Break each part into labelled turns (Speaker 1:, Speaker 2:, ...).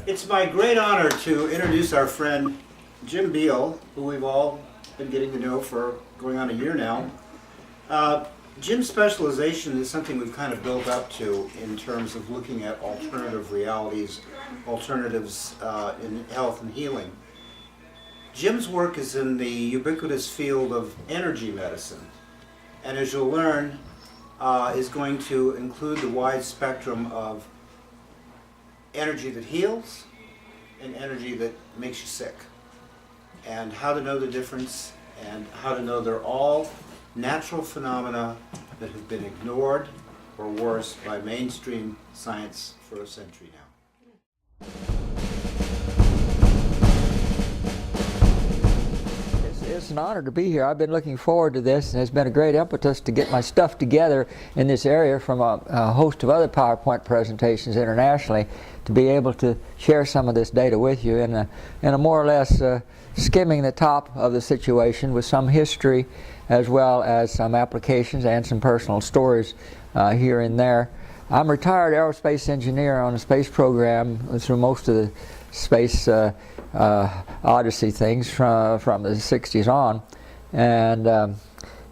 Speaker 1: It's my great honor to introduce our friend Jim Beal, who we've all been getting to know for going on a year now. Jim's specialization is something we've kind of built up to in terms of looking at alternative realities, alternatives in health and healing. Jim's work is in the ubiquitous field of energy medicine, and as you'll learn, is going to include the wide spectrum of energy that heals and energy that makes you sick, and how to know the difference, and how to know they're all natural phenomena that have been ignored or worse by mainstream science for a century now.
Speaker 2: It's an honor to be here. I've been looking forward to this, and it's been a great impetus to get my stuff together in this area from a host of other PowerPoint presentations internationally, to be able to share some of this data with you in a more or less skimming the top of the situation with some history as well as some applications and some personal stories here and there. I'm a retired aerospace engineer on a space program through most of the space odyssey things from the 60s on, and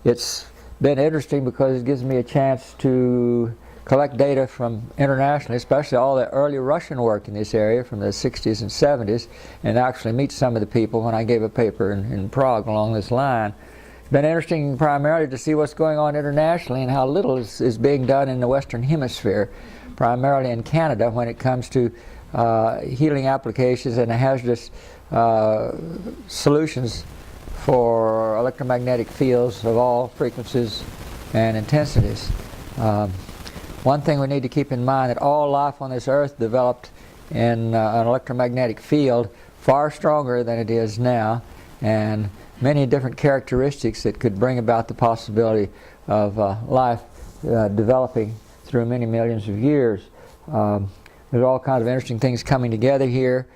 Speaker 2: it's been interesting because it gives me a chance to collect data from internationally, especially all the early Russian work in this area from the 60s and 70s, and actually meet some of the people when I gave a paper in Prague along this line. It's been interesting primarily to see what's going on internationally and how little is being done in the Western Hemisphere, primarily in Canada when it comes to healing applications and hazardous solutions for electromagnetic fields of all frequencies and intensities. One thing we need to keep in mind that all life on this earth developed in an electromagnetic field far stronger than it is now, and many different characteristics that could bring about the possibility of life developing through many millions of years. There's all kinds of interesting things coming together here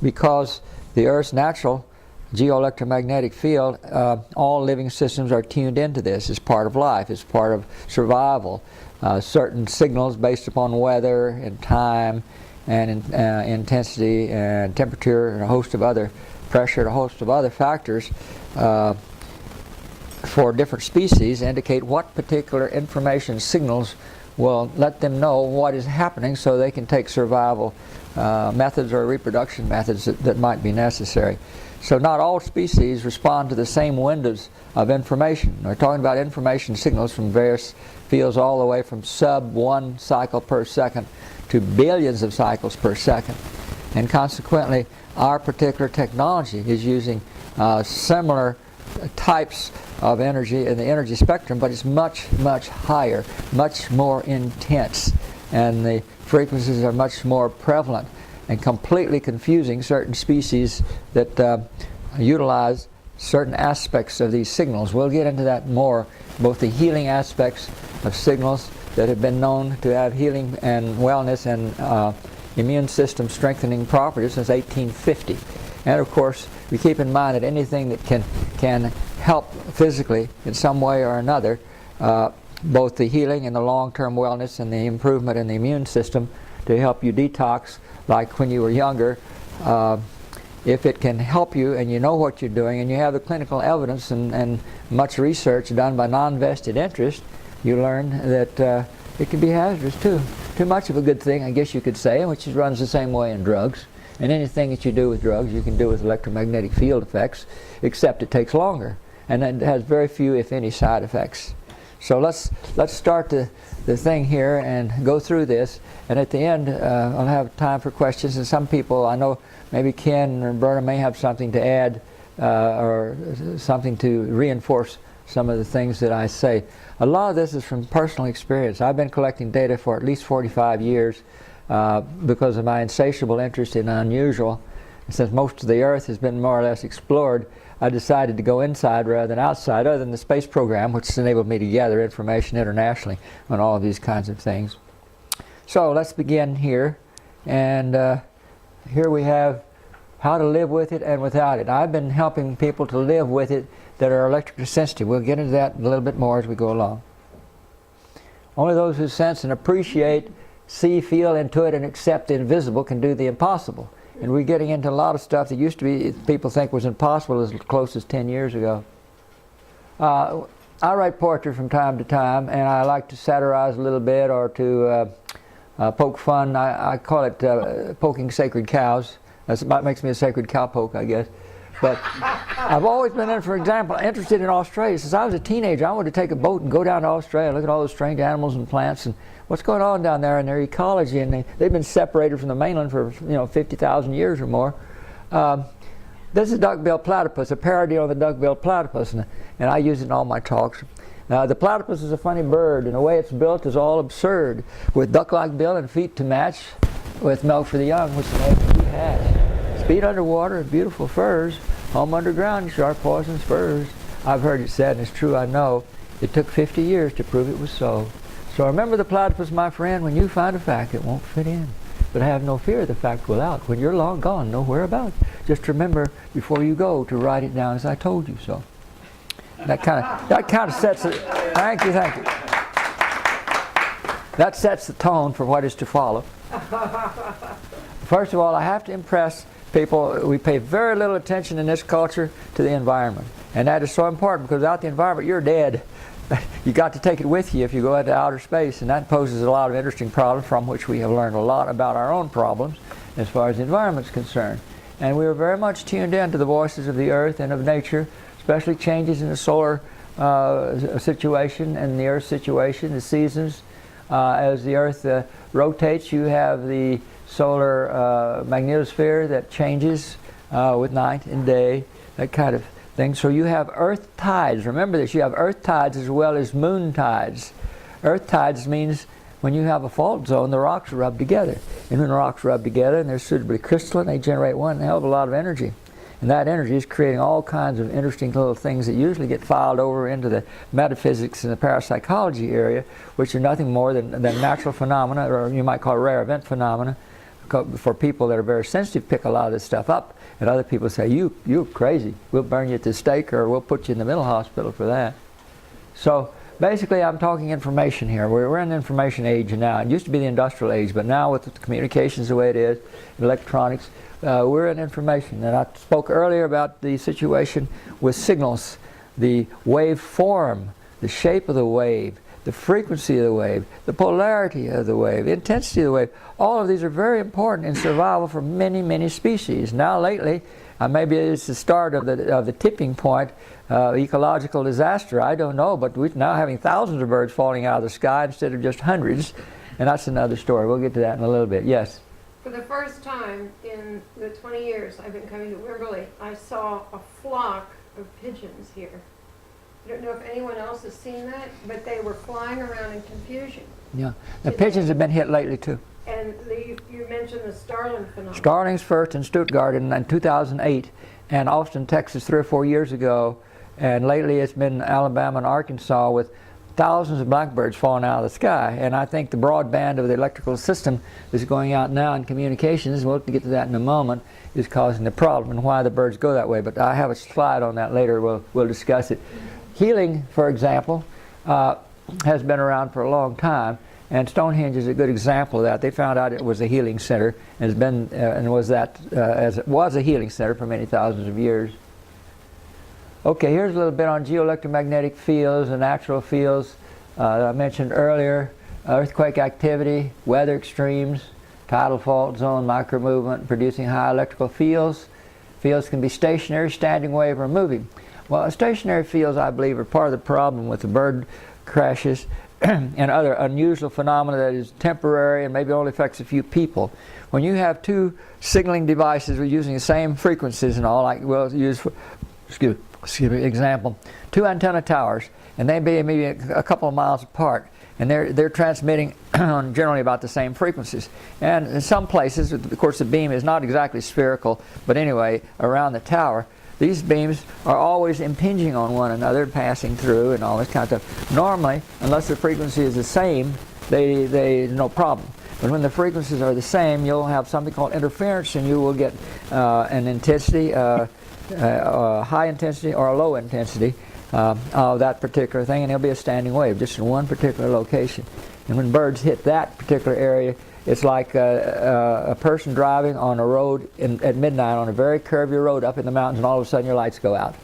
Speaker 2: because the Earth's natural geoelectromagnetic field, all living systems are tuned into this. It's part of life. It's part of survival. Certain signals based upon weather and time and intensity and temperature and a host of other pressure and a host of other factors for different species indicate what particular information signals will let them know what is happening so they can take survival methods or reproduction methods that might be necessary. So not all species respond to the same windows of information. We're talking about information signals from various fields all the way from sub 1 cycle per second to billions of cycles per second. And consequently, our particular technology is using similar types of energy in the energy spectrum, but it's much, much higher, much more intense, and the frequencies are much more prevalent and completely confusing certain species that utilize certain aspects of these signals. We'll get into that more, both the healing aspects of signals that have been known to have healing and wellness and immune system strengthening properties since 1850. And of course, we keep in mind that anything that can help physically in some way or another, both the healing and the long-term wellness and the improvement in the immune system to help you detox, like when you were younger, if it can help you and you know what you're doing and you have the clinical evidence and much research done by non-vested interest, you learn that it can be hazardous too. Too much of a good thing, I guess you could say, which runs the same way in drugs. And anything that you do with drugs, you can do with electromagnetic field effects, except it takes longer. And it has very few, if any, side effects. So let's start the thing here and go through this. And at the end, I'll have time for questions. And some people, I know maybe Ken or Berta may have something to add or something to reinforce some of the things that I say. A lot of this is from personal experience. I've been collecting data for at least 45 years because of my insatiable interest in unusual. Since most of the Earth has been more or less explored, I decided to go inside rather than outside, other than the space program, which has enabled me to gather information internationally on all of these kinds of things. So let's begin here. And here we have how to live with it and without it. I've been helping people to live with it that are electrically sensitive. We'll get into that a little bit more as we go along. Only those who sense and appreciate, see, feel, intuit, and accept the invisible can do the impossible. And we're getting into a lot of stuff that used to be, people think was impossible as close as 10 years ago. I write poetry from time to time, and I like to satirize a little bit or to poke fun. I call it poking sacred cows. That's about makes me a sacred cowpoke, I guess. But I've always been, for example, interested in Australia. Since I was a teenager, I wanted to take a boat and go down to Australia, look at all those strange animals and plants and what's going on down there in their ecology. And they've been separated from the mainland for 50,000 years or more. This is duck-billed platypus, a parody on the duck-billed platypus, and I use it in all my talks. The platypus is a funny bird, and the way it's built is all absurd, with duck-like bill and feet to match, with milk for the young, which the eggs do hatch. Speed underwater and beautiful furs, home underground, sharp poisonous spurs. I've heard it said, and it's true, I know, it took 50 years to prove it was so. So remember the platypus, my friend, when you find a fact, it won't fit in. But have no fear, the fact will out. When you're long gone, nowhere about. Just remember, before you go, to write it down as I told you so. That kind of sets it. Thank you. That sets the tone for what is to follow. First of all, I have to impress people. We pay very little attention in this culture to the environment, and that is so important, because without the environment, you're dead. You got to take it with you if you go into outer space, and that poses a lot of interesting problems, from which we have learned a lot about our own problems as far as the environment is concerned. And we are very much tuned in to the voices of the earth and of nature, especially changes in the solar situation and the earth situation, the seasons. As the earth rotates, you have the solar magnetosphere that changes with night and day, that kind of thing. So you have earth tides. Remember this, you have earth tides as well as moon tides. Earth tides means when you have a fault zone, the rocks rub together. And when the rocks rub together and they're suitably crystalline, they generate one hell of a lot of energy. And that energy is creating all kinds of interesting little things that usually get filed over into the metaphysics and the parapsychology area, which are nothing more than natural phenomena, or you might call rare event phenomena. For people that are very sensitive, pick a lot of this stuff up, and other people say, you're crazy. We'll burn you at the stake, or we'll put you in the mental hospital for that. So basically, I'm talking information here. We're in the information age now. It used to be the industrial age, but now with the communications the way it is, electronics, we're in information. And I spoke earlier about the situation with signals, the wave form, the shape of the wave, the frequency of the wave, the polarity of the wave, the intensity of the wave. All of these are very important in survival for many, many species. Now lately, maybe it's the start of the tipping point, ecological disaster, I don't know, but we're now having thousands of birds falling out of the sky instead of just hundreds, and that's another story. We'll get to that in a little bit. Yes?
Speaker 3: For the first time in the 20 years I've been coming to Waverly, I saw a flock of pigeons here. I don't know if anyone else has seen that, but they were flying around in confusion.
Speaker 2: Yeah, the pigeons have been hit lately too.
Speaker 3: And you mentioned the starling phenomenon.
Speaker 2: Starlings first in Stuttgart in 2008, and Austin, Texas 3 or 4 years ago, and lately it's been Alabama and Arkansas with thousands of blackbirds falling out of the sky. And I think the broadband of the electrical system is going out now in communications, we'll get to that in a moment, is causing the problem and why the birds go that way. But I have a slide on that later, we'll discuss it. Healing, for example, has been around for a long time, and Stonehenge is a good example of that. They found out it was a healing center, and has been as it was a healing center for many thousands of years. Okay, here's a little bit on geoelectromagnetic fields and natural fields. I mentioned earlier, earthquake activity, weather extremes, tidal fault zone, micromovement, producing high electrical fields. Fields can be stationary, standing wave, or moving. Well, stationary fields, I believe, are part of the problem with the bird crashes and other unusual phenomena that is temporary and maybe only affects a few people. When you have two signaling devices using the same frequencies and all, like we'll use, excuse me, example, two antenna towers, and they be maybe a couple of miles apart, and they're transmitting on generally about the same frequencies. And in some places, of course, the beam is not exactly spherical, but anyway, around the tower, these beams are always impinging on one another, passing through and all this kind of stuff. Normally, unless the frequency is the same, they no problem. But when the frequencies are the same, you'll have something called interference, and you will get an intensity, high intensity or a low intensity. of that particular thing, and there'll be a standing wave just in one particular location. And when birds hit that particular area, it's like a person driving on a road at midnight on a very curvy road up in the mountains, and all of a sudden your lights go out.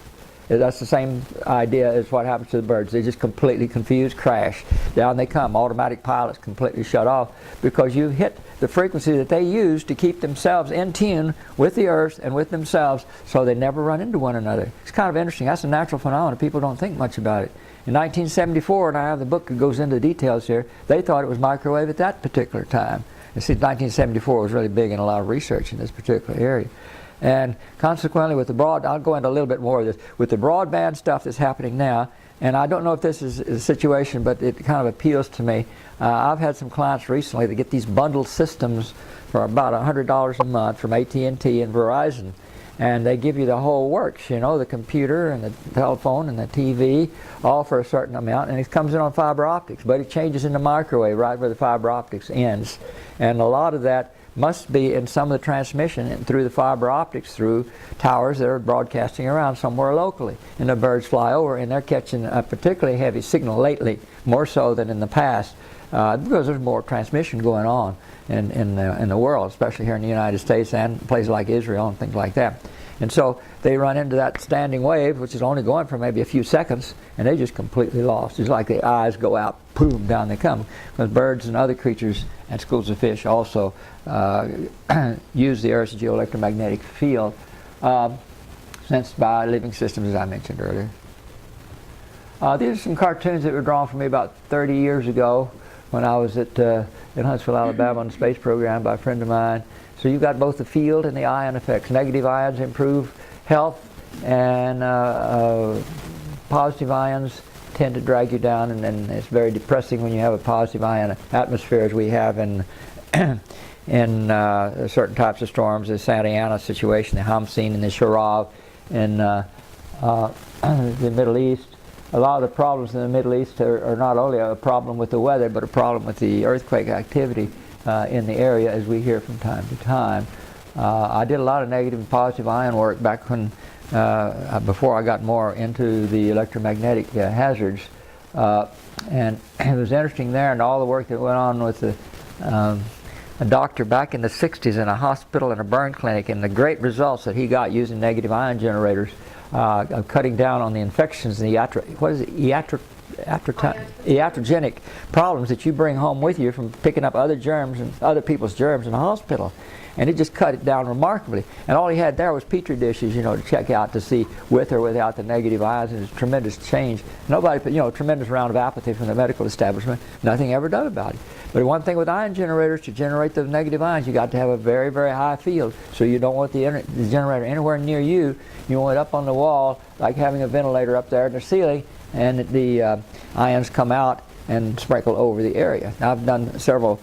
Speaker 2: That's the same idea as what happens to the birds. They just completely confused, crash. Down they come. Automatic pilots completely shut off because you hit the frequency that they use to keep themselves in tune with the earth and with themselves, so they never run into one another. It's kind of interesting. That's a natural phenomenon. People don't think much about it. In 1974, and I have the book that goes into details here, they thought it was microwave at that particular time. You see, 1974 was really big in a lot of research in this particular area. And consequently, with the I'll go into a little bit more of this, with the broadband stuff that's happening now, and I don't know if this is a situation, but it kind of appeals to me. I've had some clients recently that get these bundled systems for about $100 a month from AT&T and Verizon. And they give you the whole works, you know, the computer and the telephone and the TV, all for a certain amount. And it comes in on fiber optics, but it changes into microwave right where the fiber optics ends. And a lot of that must be in some of the transmission through the fiber optics through towers that are broadcasting around somewhere locally. And the birds fly over, and they're catching a particularly heavy signal lately, more so than in the past, because there's more transmission going on in the world, especially here in the United States and places like Israel and things like that. And so they run into that standing wave, which is only going for maybe a few seconds, and they just completely lost. It's like the eyes go out, boom, down they come. Because birds and other creatures and schools of fish also use the Earth's geoelectromagnetic field sensed by living systems, as I mentioned earlier. These are some cartoons that were drawn for me about 30 years ago when I was in Huntsville, Alabama on the space program by a friend of mine. So you've got both the field and the ion effects. Negative ions improve health, and positive ions tend to drag you down, and it's very depressing when you have a positive ion atmosphere as we have in certain types of storms, the Santa Ana situation, the Hamsin and the Sharav in the Middle East. A lot of the problems in the Middle East are not only a problem with the weather, but a problem with the earthquake activity in the area, as we hear from time to time. I did a lot of negative and positive ion work back when, before I got more into the electromagnetic hazards, and it was interesting there, and all the work that went on with a doctor back in the 60s in a hospital and a burn clinic, and the great results that he got using negative ion generators, of cutting down on the infections and the iatrogenic problems that you bring home with you from picking up other germs and other people's germs in the hospital. And it just cut it down remarkably. And all he had there was petri dishes, you know, to check out to see with or without the negative ions, and it's a tremendous change. Nobody, you know, a tremendous round of apathy from the medical establishment. Nothing ever done about it. But one thing with ion generators, to generate those negative ions, you got to have a very, very high field. So you don't want the generator anywhere near you. You want it up on the wall, like having a ventilator up there in the ceiling, and the ions come out and sprinkle over the area. Now, I've done several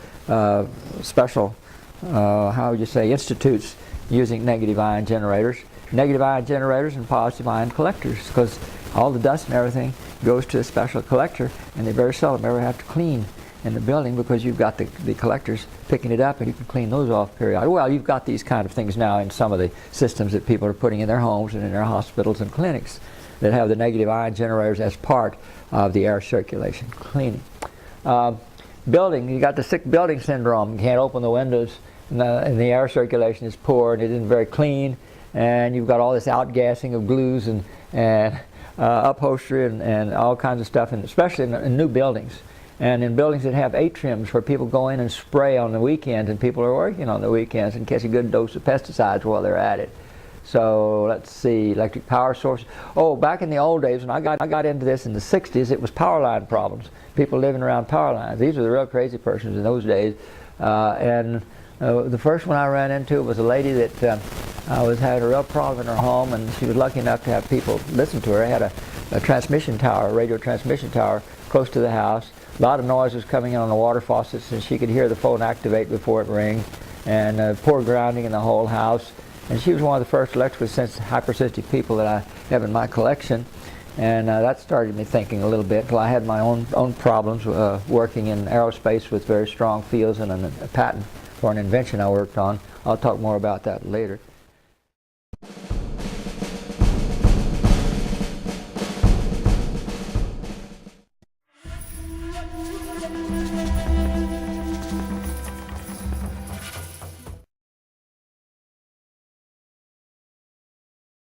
Speaker 2: special how would you say, institutes using negative ion generators and positive ion collectors, because all the dust and everything goes to a special collector, and they very seldom ever have to clean in the building because you've got the collectors picking it up, and you can clean those off periodically. Well, you've got these kind of things now in some of the systems that people are putting in their homes and in their hospitals and clinics that have the negative ion generators as part of the air circulation cleaning. Building, you got the sick building syndrome. You can't open the windows, and the air circulation is poor, and it isn't very clean, and you've got all this outgassing of glues and upholstery and all kinds of stuff, and especially in new buildings. And in buildings that have atriums where people go in and spray on the weekends, and people are working on the weekends and catch a good dose of pesticides while they're at it. So let's see, electric power sources. Oh, back in the old days, when I got into this in the 60s, it was power line problems. People living around power lines. These were the real crazy persons in those days. The first one I ran into was a lady that was having a real problem in her home, and she was lucky enough to have people listen to her. I had a transmission tower, a radio transmission tower, close to the house. A lot of noise was coming in on the water faucets, and she could hear the phone activate before it rang, and poor grounding in the whole house. And she was one of the first electrically sensitive, hypersensitive people that I have in my collection, and that started me thinking a little bit, until I had my own problems working in aerospace with very strong fields and a patent for an invention I worked on. I'll talk more about that later.